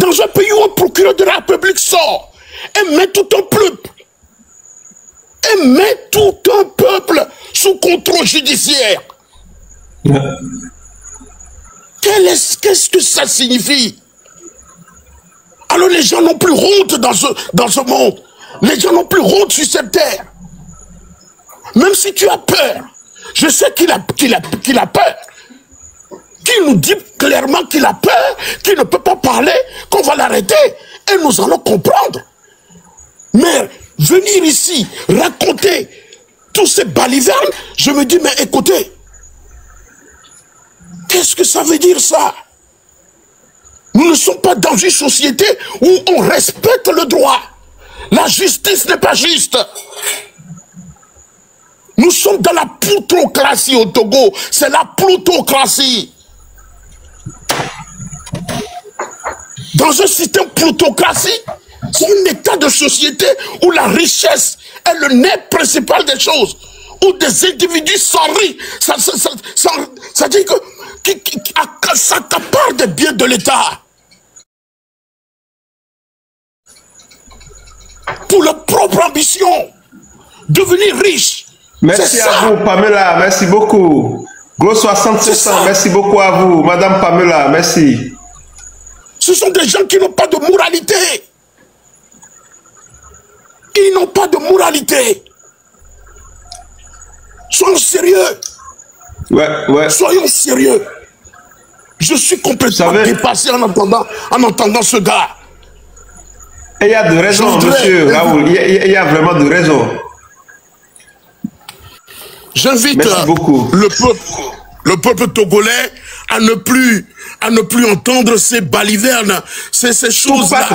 Dans un pays où un procureur de la République sort et met tout un peuple, sous contrôle judiciaire. Qu'est-ce que ça signifie? Alors les gens n'ont plus honte dans ce monde. Les gens n'ont plus honte sur cette terre. Même si tu as peur, je sais qu'il a peur. Qu'il nous dit clairement qu'il a peur, qu'il ne peut pas parler, qu'on va l'arrêter. Et nous allons comprendre. Mais venir ici, raconter tous ces balivernes, je me dis, mais écoutez, qu'est-ce que ça veut dire ça? Nous ne sommes pas dans une société où on respecte le droit. La justice n'est pas juste. Nous sommes dans la plutocratie au Togo. C'est la plutocratie. Dans un système plutocratie, c'est un état de société où la richesse est le nez principal des choses. Où des individus s'enrichissent. Ça dit que s'accaparent des biens de l'État. Pour leur propre ambition. Devenir riche. Merci à vous, Pamela. Merci beaucoup. Gros 6700. Merci beaucoup à vous, Madame Pamela. Merci. Ce sont des gens qui n'ont pas de moralité. Ils n'ont pas de moralité. Soyons sérieux. Ouais. Soyons sérieux. Je suis complètement dépassé en entendant ce gars. Et il y a de raison, monsieur Raoul. Il y a vraiment de raison. J'invite le peuple togolais à ne plus entendre ces balivernes, ces choses-là.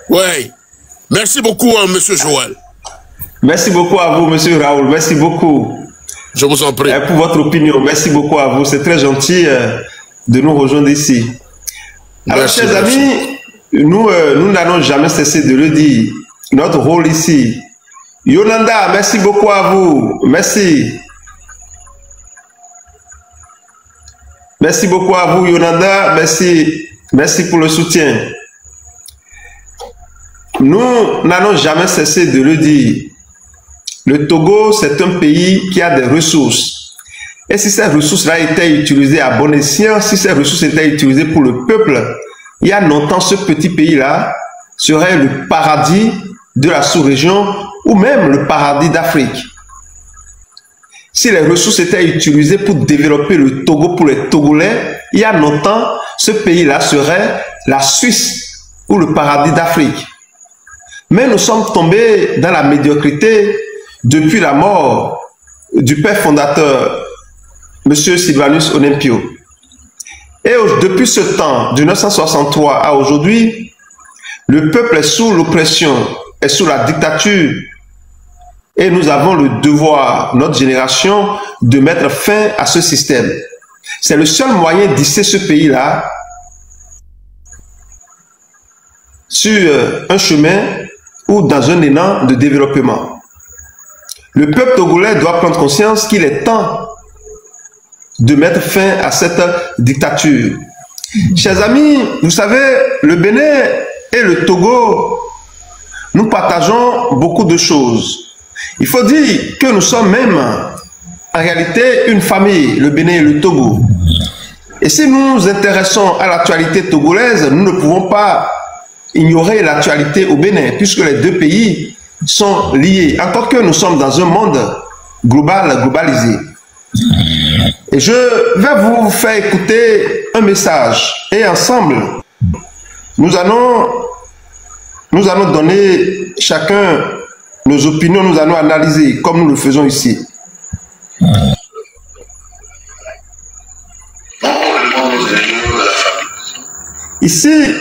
Oui. Merci beaucoup, monsieur Joël. Merci beaucoup à vous, monsieur Raoul. Merci beaucoup. Je vous en prie. Pour votre opinion. Merci beaucoup à vous. C'est très gentil de nous rejoindre ici. Alors, chers amis, nous n'allons jamais cesser de le dire. Notre rôle ici. Yolanda, merci beaucoup à vous. Merci. Merci beaucoup à vous, Yolanda. Merci pour le soutien. Nous n'allons jamais cesser de le dire. Le Togo, c'est un pays qui a des ressources. Et si ces ressources-là étaient utilisées à bon escient, si ces ressources étaient utilisées pour le peuple, il y a longtemps, ce petit pays-là serait le paradis de la sous-région ou même le paradis d'Afrique. Si les ressources étaient utilisées pour développer le Togo pour les Togolais, il y a longtemps, ce pays-là serait la Suisse ou le paradis d'Afrique. Mais nous sommes tombés dans la médiocrité depuis la mort du père fondateur, M. Sylvanus Olympio. Et depuis ce temps, de 1963 à aujourd'hui, le peuple est sous l'oppression, est sous la dictature. Et nous avons le devoir, notre génération, de mettre fin à ce système. C'est le seul moyen d'hisser ce pays-là sur un chemin ou dans un élan de développement. Le peuple togolais doit prendre conscience qu'il est temps de mettre fin à cette dictature. Chers amis, vous savez, le Bénin et le Togo, nous partageons beaucoup de choses. Il faut dire que nous sommes même en réalité une famille, le Bénin et le Togo. Et si nous nous intéressons à l'actualité togolaise, nous ne pouvons pas ignorer l'actualité au Bénin, puisque les deux pays sont liés, encore que nous sommes dans un monde globalisé. Et je vais vous faire écouter un message, et ensemble, nous allons donner chacun nos opinions, nous allons analyser comme nous le faisons ici. Ici,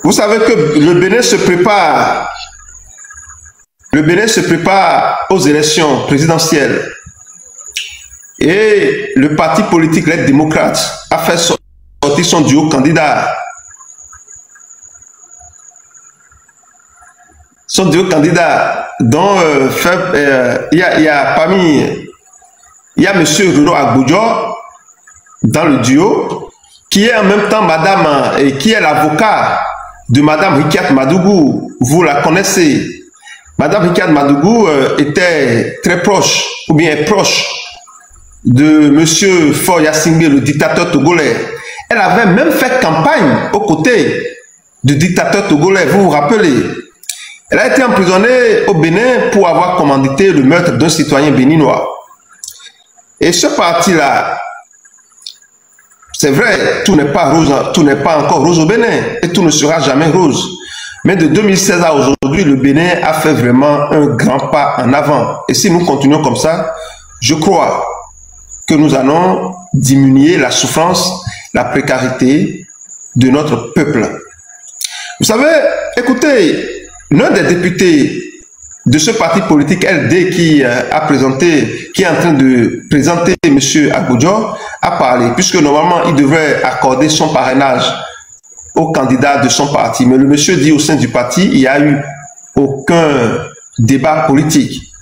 vous savez que le Bénin se prépare. Le Bénin se prépare aux élections présidentielles. Et le parti politique Les Démocrates a fait sortir son duo candidat. Son duo candidat, dont il y a M. Renaud Agbodjo dans le duo, qui est en même temps madame, et qui est l'avocat de madame Rikiat Madougou. Vous la connaissez. Madame Rikiat Madougou était très proche, ou bien est proche de monsieur Faure Gnassingbé, le dictateur togolais. Elle avait même fait campagne aux côtés du dictateur togolais, vous vous rappelez. Elle a été emprisonnée au Bénin pour avoir commandité le meurtre d'un citoyen béninois. Et ce parti-là, c'est vrai, tout n'est pas rose, tout n'est pas encore rose au Bénin, et tout ne sera jamais rose. Mais de 2016 à aujourd'hui, le Bénin a fait vraiment un grand pas en avant. Et si nous continuons comme ça, je crois que nous allons diminuer la souffrance, la précarité de notre peuple. Vous savez, écoutez, l'un des députés de ce parti politique LD qui est en train de présenter M. Agbodjo, a parlé, puisque normalement il devrait accorder son parrainage au candidat de son parti. Mais le monsieur dit au sein du parti, il n'y a eu aucun débat politique.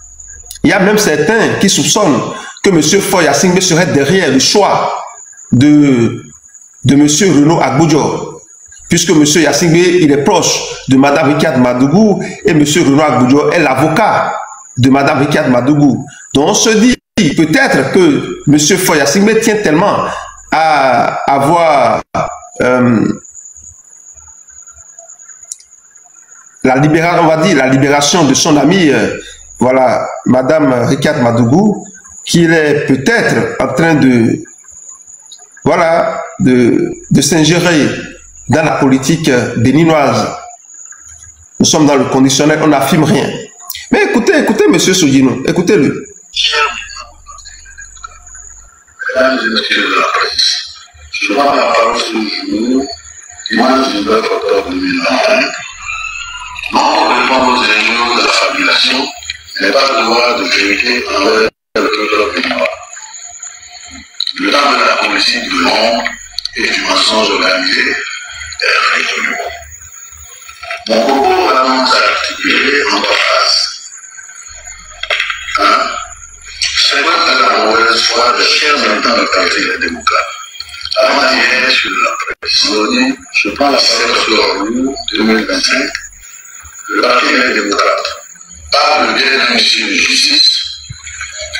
Il y a même certains qui soupçonnent que M. Faure Gnassingbé serait derrière le choix de M. Renaud Agbodjo, puisque M. Gnassingbé, il est proche de Mme Rikiat Madougou et M. Renaud Agbodjo est l'avocat de Mme Rikiat Madougou. Donc on se dit peut-être que M. Faure Gnassingbé tient tellement à avoir la libération de son ami, voilà, Mme Rikiat Madougou, qu'il est peut-être en train de, voilà, de s'ingérer dans la politique béninoise. Nous sommes dans le conditionnel, on n'affirme rien. Mais écoutez, M. Sodino, écoutez-le. Mesdames et messieurs de la presse, je prends la parole ce jour, dimanche 19 octobre 2021. Non, répondre aux enjeux de la fabulation n'est pas le devoir de vérité envers le peuple béninois. Le temps de la politique de l'ombre et du mensonge organisé est révolu. Mon propos va donc s'articuler en trois phases. 1. C'est de la mauvaise foi des chers militants de parti les démocrates. Avant-hier, sur la presse, je prends la parole sur 2025. Le parti des démocrates, par le biais d'un huissier de justice,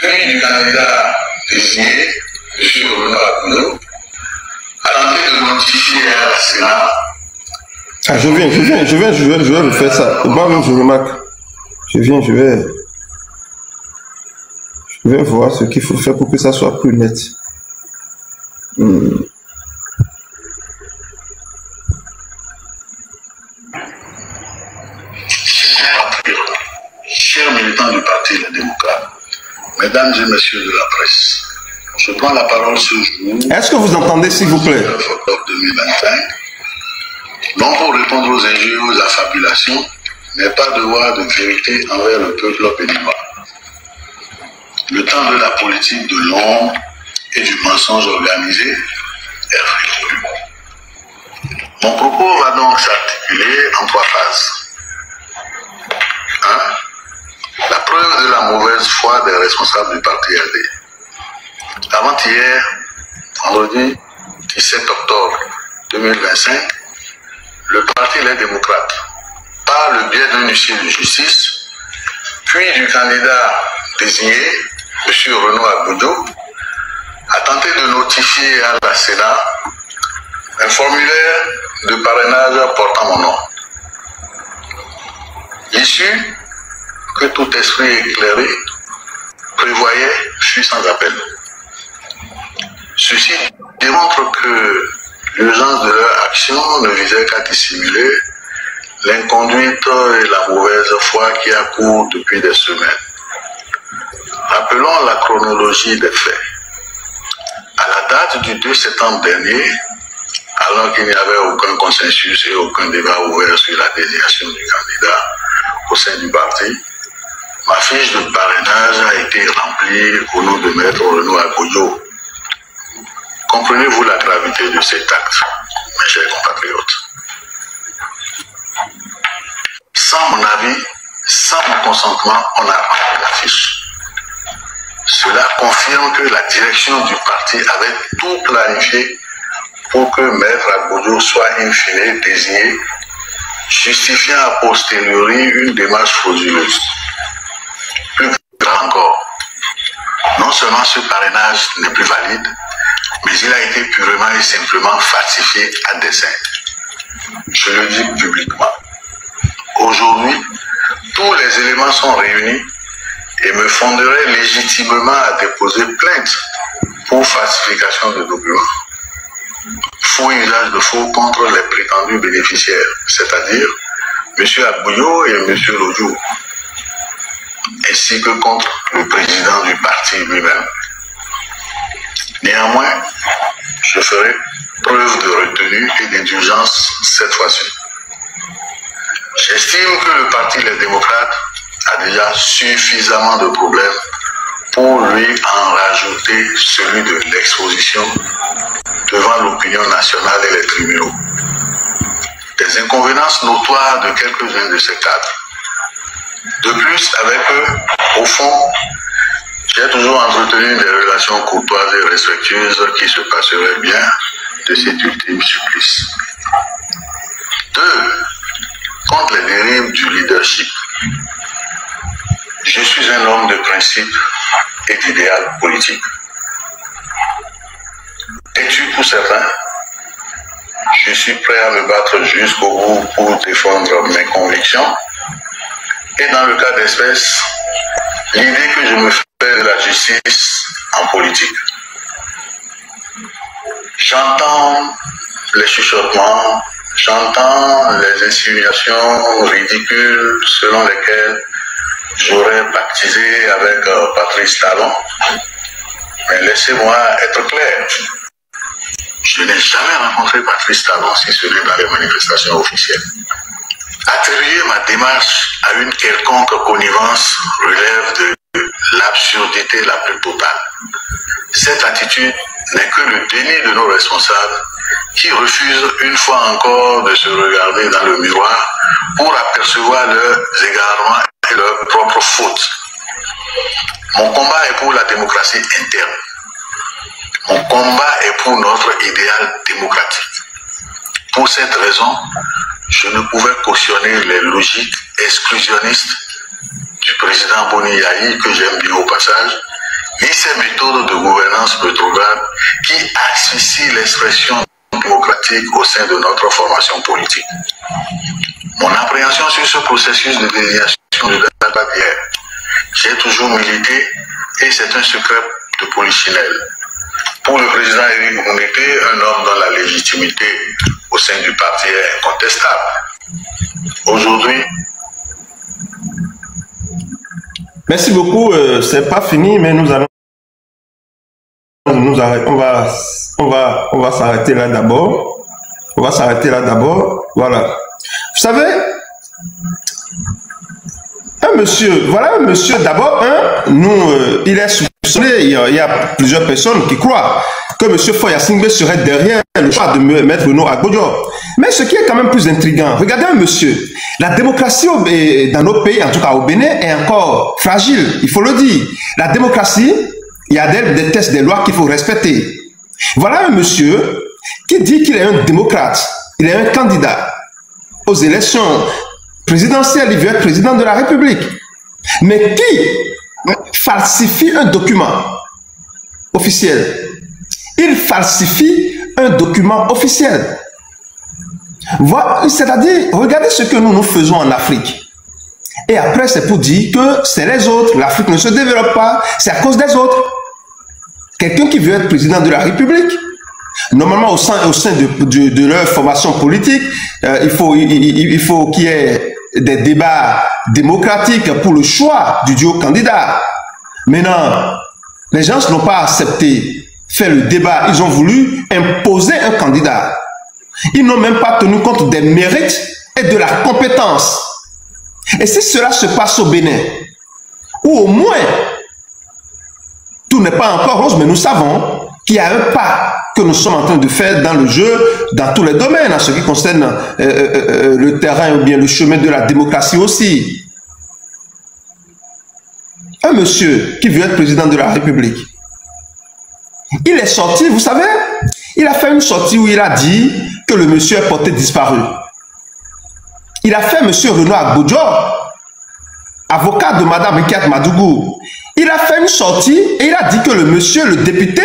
puis du candidat désigné, M. Renaud Agbodjo, a tenté de notifier à la Sénat. Ah, je vais faire ça. Moi-même, je remarque. Je vais voir ce qu'il faut faire pour que ça soit plus net. Chers militants du Parti Les Démocrates, mesdames et messieurs de la presse, je prends la parole ce jour. Est-ce que vous entendez, s'il vous plaît? 9 octobre 2025. Non pour répondre aux injures, aux affabulations, n'est pas devoir de vérité envers le peuple béninois. Le temps de la politique de l'ombre et du mensonge organisé est révolu. Mon propos va donc s'articuler en trois phases. 1. La preuve de la mauvaise foi des responsables du parti LD. Avant-hier, vendredi 17 octobre 2025, le parti Les Démocrates, par le biais d'un huissier de justice, puis du candidat désigné, M. Renaud Agbodjo, a tenté de notifier à la Sénat un formulaire de parrainage portant mon nom. L'issue que tout esprit éclairé prévoyait fut sans appel. Ceci démontre que l'urgence de leur action ne visait qu'à dissimuler l'inconduite et la mauvaise foi qui accourent depuis des semaines. Rappelons la chronologie des faits. À la date du 2 septembre dernier, alors qu'il n'y avait aucun consensus et aucun débat ouvert sur la désignation du candidat au sein du parti, ma fiche de parrainage a été remplie au nom de Maître Renaud Agbodjo. Comprenez-vous la gravité de cet acte, mes chers compatriotes? Sans mon avis, sans mon consentement, on a rempli la fiche. Cela confirme que la direction du parti avait tout planifié pour que Maître Agbodjo soit in fine désigné, justifiant a posteriori une démarche frauduleuse. Plus grave encore, non seulement ce parrainage n'est plus valide, mais il a été purement et simplement falsifié à dessein. Je le dis publiquement. Aujourd'hui, tous les éléments sont réunis et me fonderaient légitimement à déposer plainte pour falsification de documents. Faux usage de faux contre les prétendus bénéficiaires, c'est-à-dire M. Agbodjo et M. Lodjo, ainsi que contre le président du parti lui-même. Néanmoins, je ferai preuve de retenue et d'indulgence cette fois-ci. J'estime que le Parti Les Démocrates a déjà suffisamment de problèmes pour lui en rajouter celui de l'exposition devant l'opinion nationale et les tribunaux. Des inconvéniences notoires de quelques-uns de ces cadres. De plus, avec eux, au fond, j'ai toujours entretenu des relations courtoises et respectueuses qui se passeraient bien de cet ultime supplice. 2. Contre les dérives du leadership. Je suis un homme de principe et d'idéal politique. Têtu pour certains, je suis prêt à me battre jusqu'au bout pour défendre mes convictions. Et dans le cas d'espèce, l'idée que je me fais de la justice en politique. J'entends les chuchotements, j'entends les insinuations ridicules selon lesquelles j'aurais pactisé avec Patrice Talon. Mais laissez-moi être clair. Je n'ai jamais rencontré Patrice Talon si ce n'est dans les manifestations officielles. Attribuer ma démarche à une quelconque connivence relève de l'absurdité la plus totale. Cette attitude n'est que le déni de nos responsables qui refusent une fois encore de se regarder dans le miroir pour apercevoir leurs égarements et leurs propres fautes. Mon combat est pour la démocratie interne. Mon combat est pour notre idéal démocratique. Pour cette raison, je ne pouvais cautionner les logiques exclusionnistes du président Boni Yayi, que j'aime bien au passage, ni ces méthodes de gouvernance rétrograde qui asphyxient l'expression démocratique au sein de notre formation politique. Mon appréhension sur ce processus de désignation ne date pas d'hier. J'ai toujours milité et c'est un secret de polichinelle. Pour le président Éric Mounété, un homme dont la légitimité au sein du parti est incontestable. Aujourd'hui... Merci beaucoup. C'est pas fini, mais nous allons on va s'arrêter là d'abord. On va s'arrêter là d'abord. Voilà. Vous savez, un monsieur d'abord, il est soupçonné, il y a plusieurs personnes qui croient que M. Foya Singbe serait derrière le choix de mettre Renaud Agbodjo. Mais ce qui est quand même plus intriguant, regardez un monsieur, la démocratie dans nos pays, en tout cas au Bénin, est encore fragile, il faut le dire. La démocratie, il y a des tests, des lois qu'il faut respecter. Voilà un monsieur qui dit qu'il est un démocrate, il est un candidat aux élections présidentielles, il veut être président de la République. Mais qui falsifie un document officiel? Il falsifie un document officiel. Voilà, c'est-à-dire, regardez ce que nous faisons en Afrique. Et après, c'est pour dire que c'est les autres. L'Afrique ne se développe pas, c'est à cause des autres. Quelqu'un qui veut être président de la République, normalement au sein de leur formation politique, il faut qu'il y ait des débats démocratiques pour le choix du duo candidat. Maintenant, les gens n'ont pas accepté faire le débat, ils ont voulu imposer un candidat. Ils n'ont même pas tenu compte des mérites et de la compétence. Et si cela se passe au Bénin, ou au moins, tout n'est pas encore rose, mais nous savons qu'il y a un pas que nous sommes en train de faire dans le jeu, dans tous les domaines, en ce qui concerne le terrain ou bien le chemin de la démocratie aussi. Un monsieur qui veut être président de la République, il est sorti, vous savez, il il a fait une sortie où il a dit que le monsieur est porté disparu. Il a fait M. Renaud Agbodjo, avocat de Mme Rikiat Madougou. Il a fait une sortie et il a dit que le monsieur, le député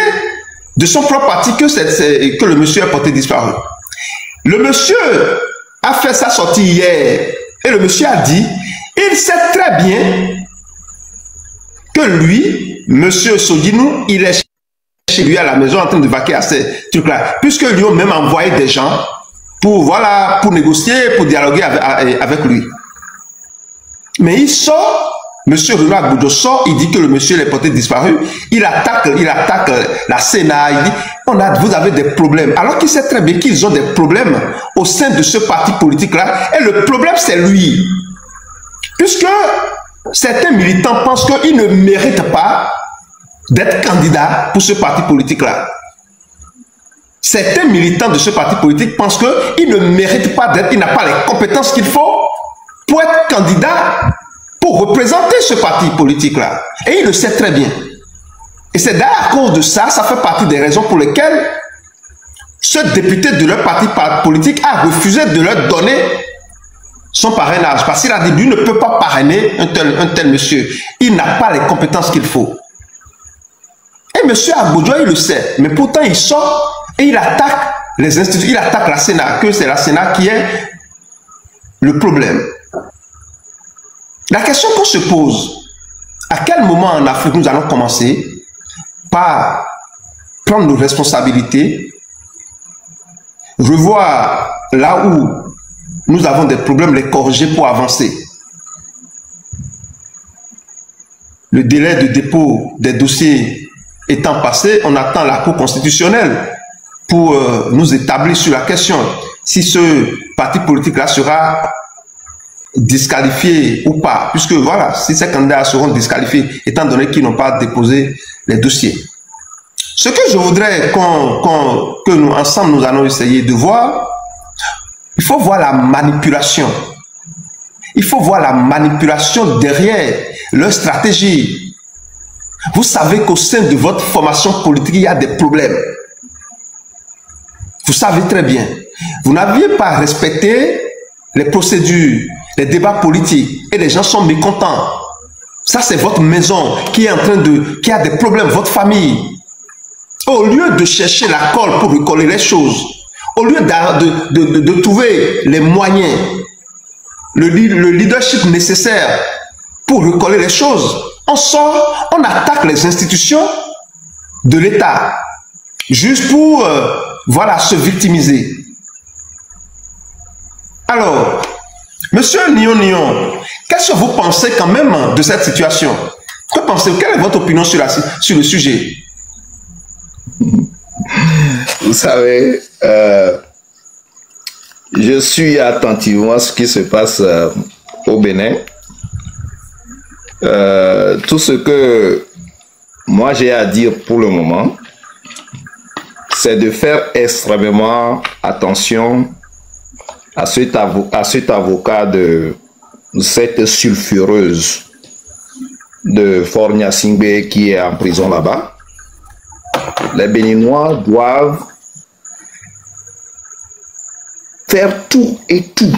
de son propre parti, que le monsieur est porté disparu. Le monsieur a fait sa sortie hier et le monsieur a dit, il sait très bien que lui, monsieur Sodinou, il est chez lui à la maison en train de vaquer à ces trucs-là, puisque lui ont même envoyé des gens pour, voilà, pour négocier, pour dialoguer avec lui. Mais il sort, monsieur Renaud Agbodjo sort, il dit que le monsieur est porté disparu, il attaque la Sénat, il dit, vous avez des problèmes, alors qu'il sait très bien qu'ils ont des problèmes au sein de ce parti politique-là, et le problème c'est lui. Puisque certains militants pensent qu'ils ne méritent pas d'être candidats pour ce parti politique-là. Certains militants de ce parti politique pensent qu'ils ne méritent pas d'être, ils n'ont pas les compétences qu'il faut pour être candidat, pour représenter ce parti politique-là. Et il le sait très bien. Et c'est d'ailleurs à cause de ça, ça fait partie des raisons pour lesquelles ce député de leur parti politique a refusé de leur donner son parrainage. Parce qu'il a dit, lui ne peut pas parrainer un tel monsieur. Il n'a pas les compétences qu'il faut. Et M. Agbodjo, il le sait. Mais pourtant, il sort et il attaque les institutions. Il attaque la Sénat, que c'est la Sénat qui est le problème. La question qu'on se pose, à quel moment en Afrique nous allons commencer par prendre nos responsabilités, revoir là où nous avons des problèmes, les corriger pour avancer. Le délai de dépôt des dossiers étant passé, on attend la Cour constitutionnelle pour nous établir sur la question si ce parti politique-là sera disqualifiés ou pas, puisque voilà, si ces candidats seront disqualifiés, étant donné qu'ils n'ont pas déposé les dossiers. Ce que je voudrais que nous, ensemble, nous allons essayer de voir, il faut voir la manipulation. Il faut voir la manipulation derrière leur stratégie. Vous savez qu'au sein de votre formation politique, il y a des problèmes. Vous savez très bien. Vous n'aviez pas respecté les procédures, les débats politiques, et les gens sont mécontents. Ça, c'est votre maison qui est en train de... qui a des problèmes, votre famille. Au lieu de chercher la colle pour recoller les choses, au lieu de trouver les moyens, le leadership nécessaire pour recoller les choses, on sort, on attaque les institutions de l'État, juste pour, voilà, se victimiser. Alors, Monsieur Nion, qu'est-ce que vous pensez quand même de cette situation? Que pensez-vous? Quelle est votre opinion sur le sujet? Vous savez, je suis attentivement à ce qui se passe au Bénin. Tout ce que moi j'ai à dire pour le moment, c'est de faire extrêmement attention à cet avocat de cette sulfureuse de Faure Gnassingbé qui est en prison là-bas. Les Béninois doivent faire tout et tout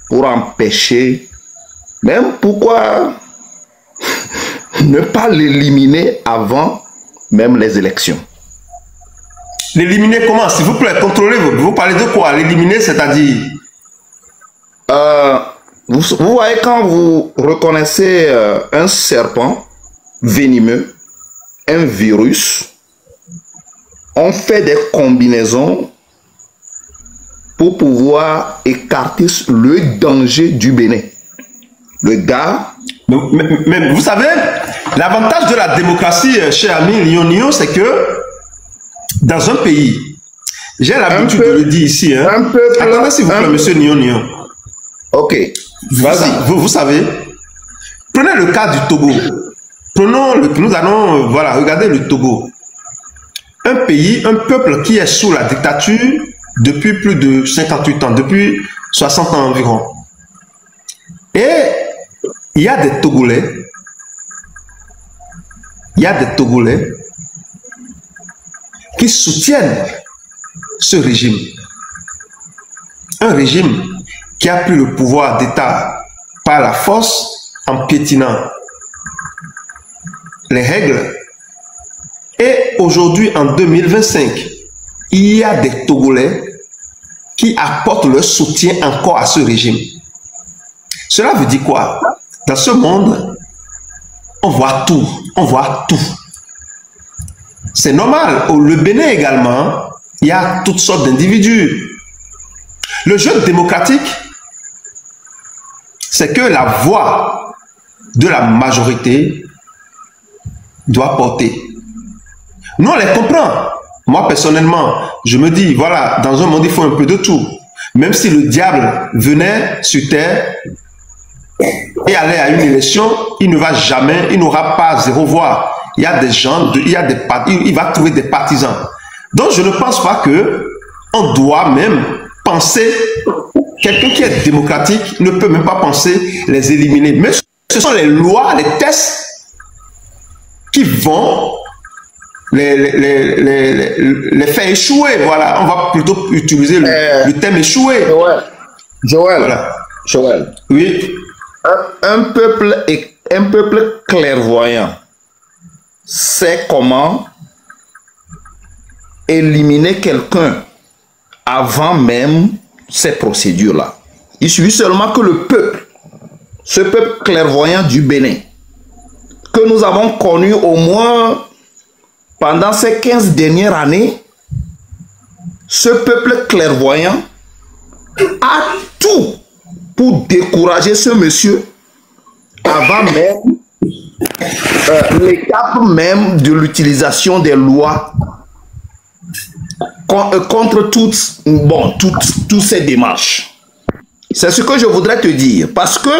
pour empêcher, même pourquoi ne pas l'éliminer avant même les élections. L'éliminer comment? S'il vous plaît, contrôlez-vous. Vous parlez de quoi? L'éliminer, c'est-à-dire? Vous voyez, quand vous reconnaissez un serpent venimeux, un virus, on fait des combinaisons pour pouvoir écarter le danger du Bénin. Le gars... Mais vous savez, l'avantage de la démocratie, cher ami Nion, c'est que dans un pays, j'ai l'habitude de le dire ici, hein. Attendez s'il vous plaît, monsieur Nion. Ok, vas-y. Vous savez, prenez le cas du Togo. Nous allons, voilà, regarder le Togo. Un pays, un peuple qui est sous la dictature depuis plus de 58 ans, depuis 60 ans environ. Et il y a des Togolais, qui soutiennent ce régime. Un régime qui a pris le pouvoir d'État par la force en piétinant les règles. Et aujourd'hui, en 2025, il y a des Togolais qui apportent leur soutien encore à ce régime. Cela veut dire quoi? Dans ce monde, on voit tout. On voit tout. C'est normal. Le Bénin également, il y a toutes sortes d'individus. Le jeu démocratique, c'est que la voix de la majorité doit porter. Nous, on les comprend. Moi, personnellement, je me dis, voilà, dans un monde, il faut un peu de tout. Même si le diable venait sur terre et allait à une élection, il ne va jamais, il n'aura pas zéro voix. Il y a des gens, il va trouver des partisans. Donc, je ne pense pas que on doit même penser, quelqu'un qui est démocratique ne peut même pas penser les éliminer. Mais ce sont les lois, les tests qui vont les faire échouer. Voilà, on va plutôt utiliser le terme échouer. Joël, voilà. Joël. Oui. Un peuple clairvoyant sait comment éliminer quelqu'un avant même ces procédures-là. Il suffit seulement que le peuple, ce peuple clairvoyant du Bénin, que nous avons connu au moins pendant ces 15 dernières années, ce peuple clairvoyant a tout pour décourager ce monsieur avant même l'étape même de l'utilisation des lois contre toutes ces démarches. C'est ce que je voudrais te dire. Parce que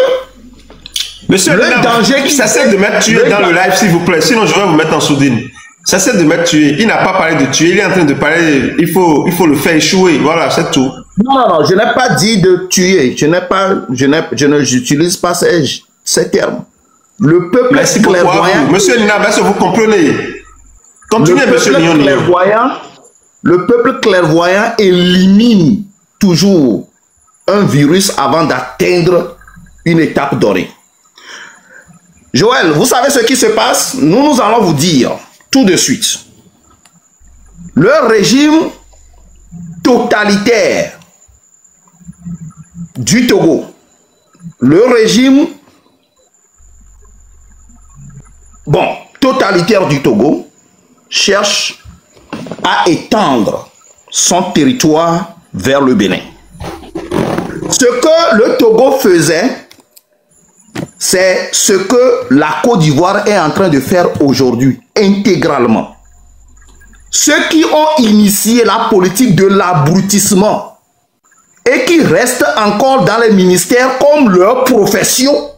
monsieur, le danger qui... Cessez de m'être tué dans le live, s'il vous plaît. Sinon, je vais vous mettre en sourdine. Cessez de m'être tué. Il n'a pas parlé de tuer. Il est en train de parler. Il faut le faire échouer. Voilà, c'est tout. Non, je n'ai pas dit de tuer. Je n'utilise pas ces termes. Le peuple clairvoyant... Monsieur Nina, est-ce que vous comprenez? Continuez, monsieur Nina. Le peuple clairvoyant élimine toujours un virus avant d'atteindre une étape donnée. Joël, vous savez ce qui se passe? Nous allons vous dire tout de suite. Le régime totalitaire du Togo, le régime totalitaire du Togo cherche à étendre son territoire vers le Bénin. Ce que le Togo faisait, c'est ce que la Côte d'Ivoire est en train de faire aujourd'hui, intégralement. Ceux qui ont initié la politique de l'abrutissement et qui restent encore dans les ministères comme leur profession,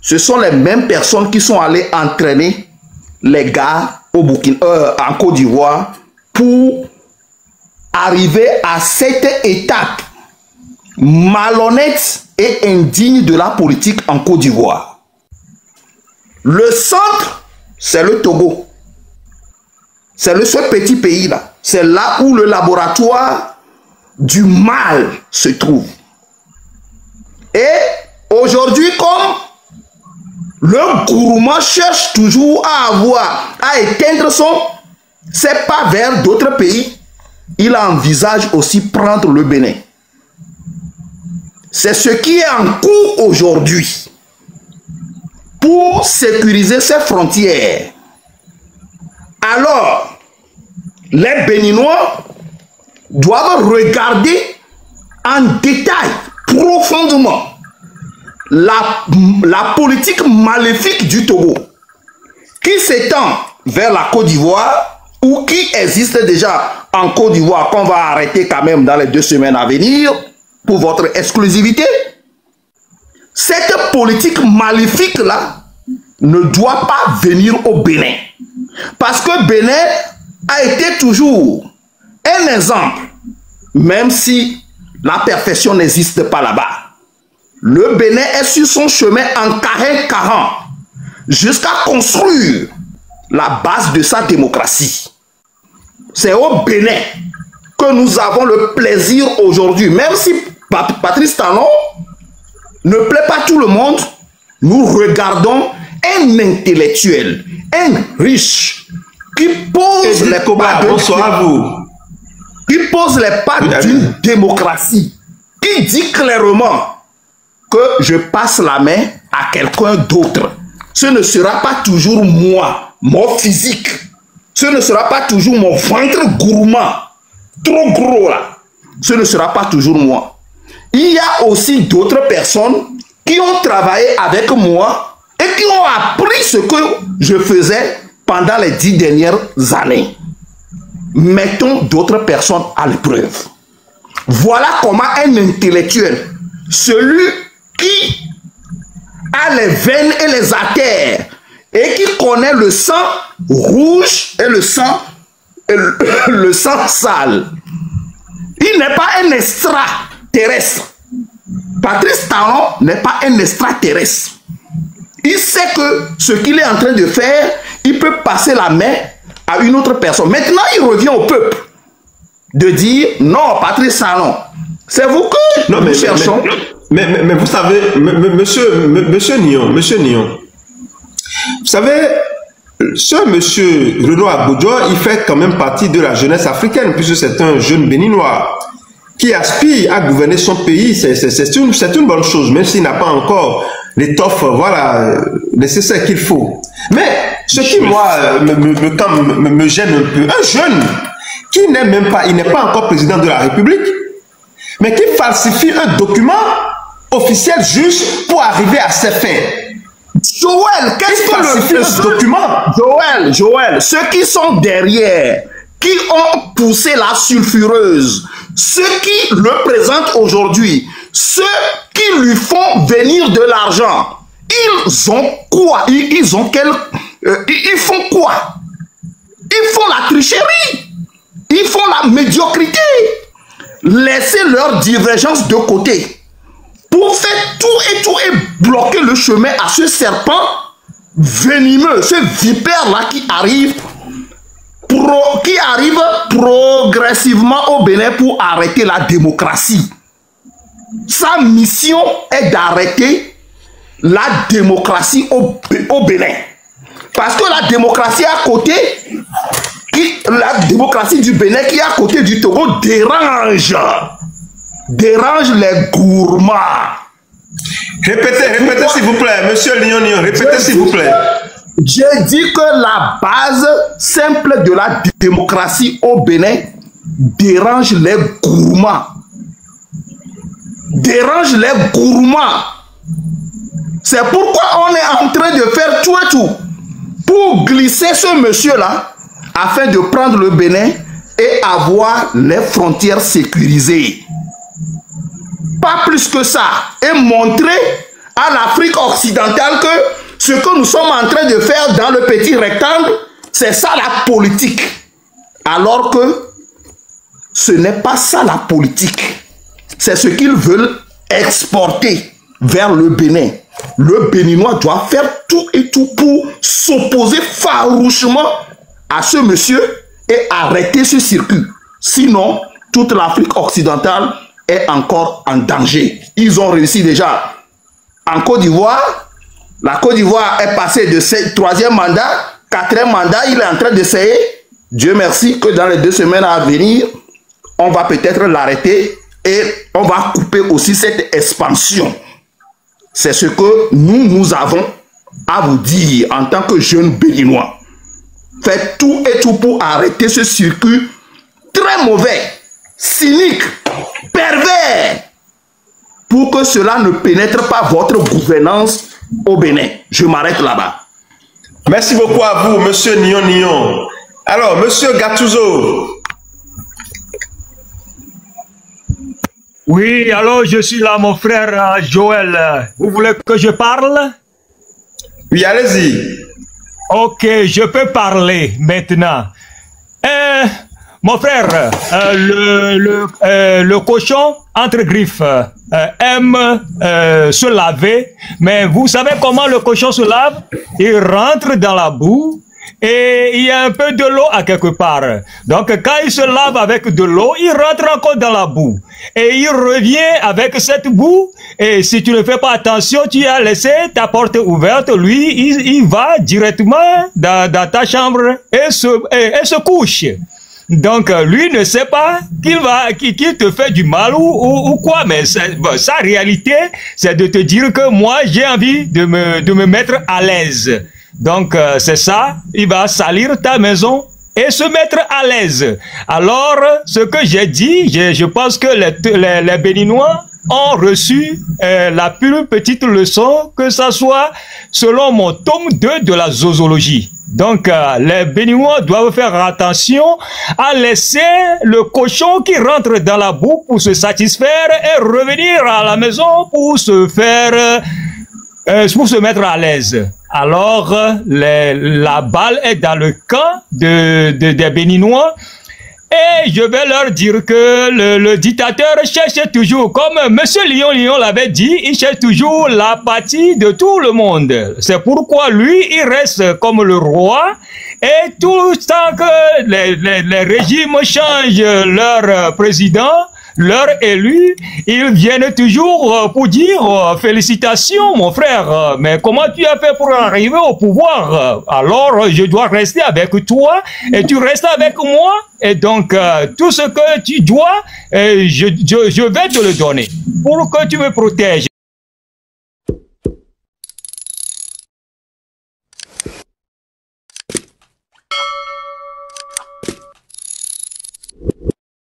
ce sont les mêmes personnes qui sont allées entraîner les gars en Côte d'Ivoire pour arriver à cette étape malhonnête et indigne de la politique en Côte d'Ivoire. Le centre, c'est le Togo. C'est ce petit pays-là. C'est là où le laboratoire du mal se trouve. Et aujourd'hui, comme le gouvernement cherche toujours à éteindre c'est pas vers d'autres pays, il envisage aussi prendre le Bénin. C'est ce qui est en cours aujourd'hui pour sécuriser ses frontières. Alors, les Béninois doivent regarder en détail, profondément, la politique maléfique du Togo qui s'étend vers la Côte d'Ivoire ou qui existe déjà en Côte d'Ivoire qu'on va arrêter quand même dans les 2 semaines à venir pour votre exclusivité. Cette politique maléfique-là ne doit pas venir au Bénin. Parce que Bénin a été toujours un exemple, même si la perfection n'existe pas là-bas. Le Bénin est sur son chemin en carré jusqu'à construire la base de sa démocratie. c'est au Bénin que nous avons le plaisir aujourd'hui. Même si Patrice Talon ne plaît pas tout le monde, nous regardons un intellectuel, un riche, qui pose les pas d'une démocratie, qui dit clairement que je passe la main à quelqu'un d'autre. Ce ne sera pas toujours moi, mon physique. Ce ne sera pas toujours mon ventre gourmand, trop gros là. Ce ne sera pas toujours moi. Il y a aussi d'autres personnes qui ont travaillé avec moi et qui ont appris ce que je faisais pendant les 10 dernières années. Mettons d'autres personnes à l'épreuve. Voilà comment un intellectuel, celui qui a les veines et les artères et qui connaît le sang rouge et le sang sale, il n'est pas un extraterrestre. Patrice Talon n'est pas un extraterrestre. Il sait que ce qu'il est en train de faire, il peut passer la main à une autre personne. Maintenant, il revient au peuple de dire non, Patrice Talon, c'est vous que nous cherchons. Mais vous savez, monsieur Nion, vous savez, ce monsieur Renaud Agbodjo, il fait quand même partie de la jeunesse africaine, puisque c'est un jeune béninois qui aspire à gouverner son pays. C'est une bonne chose, même s'il n'a pas encore l'étoffe, voilà, nécessaire qu'il faut. Mais ce qui, moi, me gêne un peu, un jeune qui n'est même pas, il n'est pas encore président de la République, mais qui falsifie un document officiel juste pour arriver à ses fins. Joël, qu'est-ce que le document? Joël, ceux qui sont derrière, qui ont poussé la sulfureuse, ceux qui le présentent aujourd'hui, ceux qui lui font venir de l'argent, ils ont quoi? Ils font quoi? Ils font la tricherie, ils font la médiocrité. Laissez leur divergence de côté pour faire tout et bloquer le chemin à ce serpent venimeux, ce vipère-là qui arrive progressivement au Bénin pour arrêter la démocratie. Sa mission est d'arrêter la démocratie au Bénin. Parce que la démocratie à côté, la démocratie du Bénin qui est à côté du Togo dérange les gourmands. Répétez s'il vous plaît, monsieur Nion, répétez s'il vous plaît. J'ai dit que la base simple de la démocratie au Bénin dérange les gourmands. Dérange les gourmands. C'est pourquoi on est en train de faire tout et tout pour glisser ce monsieur-là afin de prendre le Bénin et avoir les frontières sécurisées. Pas plus que ça. Et montrer à l'Afrique occidentale que ce que nous sommes en train de faire dans le petit rectangle, c'est ça la politique. Alors que ce n'est pas ça la politique. C'est ce qu'ils veulent exporter vers le Bénin. Le Béninois doit faire tout et tout pour s'opposer farouchement à ce monsieur et arrêter ce circuit. Sinon, toute l'Afrique occidentale est encore en danger. Ils ont réussi déjà en Côte d'Ivoire. La Côte d'Ivoire est passée de 3e mandat, 4e mandat. Il est en train d'essayer. Dieu merci que dans les 2 semaines à venir, on va peut-être l'arrêter et on va couper aussi cette expansion. C'est ce que nous avons à vous dire en tant que jeunes béninois. Faites tout et tout pour arrêter ce circuit très mauvais, cynique, pervers, pour que cela ne pénètre pas votre gouvernance au Bénin. Je m'arrête là-bas. Merci beaucoup à vous, monsieur Nion. Alors, monsieur Gattuso. Oui, alors je suis là, mon frère Joël. Vous voulez que je parle? Oui, allez-y. Ok, je peux parler maintenant. Mon frère, le cochon entre griffes aime se laver, mais vous savez comment le cochon se lave? Il rentre dans la boue et il y a un peu de l'eau à quelque part. Donc quand il se lave avec de l'eau, il rentre encore dans la boue. Et il revient avec cette boue. Et si tu ne fais pas attention, tu as laissé ta porte ouverte. Lui, il va directement dans ta chambre et se couche. Donc, lui ne sait pas qu'il te fait du mal ou quoi, mais sa réalité, c'est de te dire que moi, j'ai envie de me mettre à l'aise. Donc, c'est ça, il va salir ta maison et se mettre à l'aise. Alors, ce que j'ai dit, je pense que les Béninois ont reçu la plus petite leçon, que ça soit selon mon tome 2 de la zoologie. Donc, les Béninois doivent faire attention à laisser le cochon qui rentre dans la boue pour se satisfaire et revenir à la maison pour se mettre à l'aise. Alors, la balle est dans le camp des Béninois. Et je vais leur dire que le dictateur cherche toujours, comme M. Lion l'avait dit, il cherche toujours l'apathie de tout le monde. C'est pourquoi lui, il reste comme le roi. Et tout le temps que les régimes changent leur président, leur élu, ils viennent toujours pour dire « Félicitations mon frère, mais comment tu as fait pour arriver au pouvoir? Alors je dois rester avec toi et tu restes avec moi et donc tout ce que tu dois, je vais te le donner pour que tu me protèges. »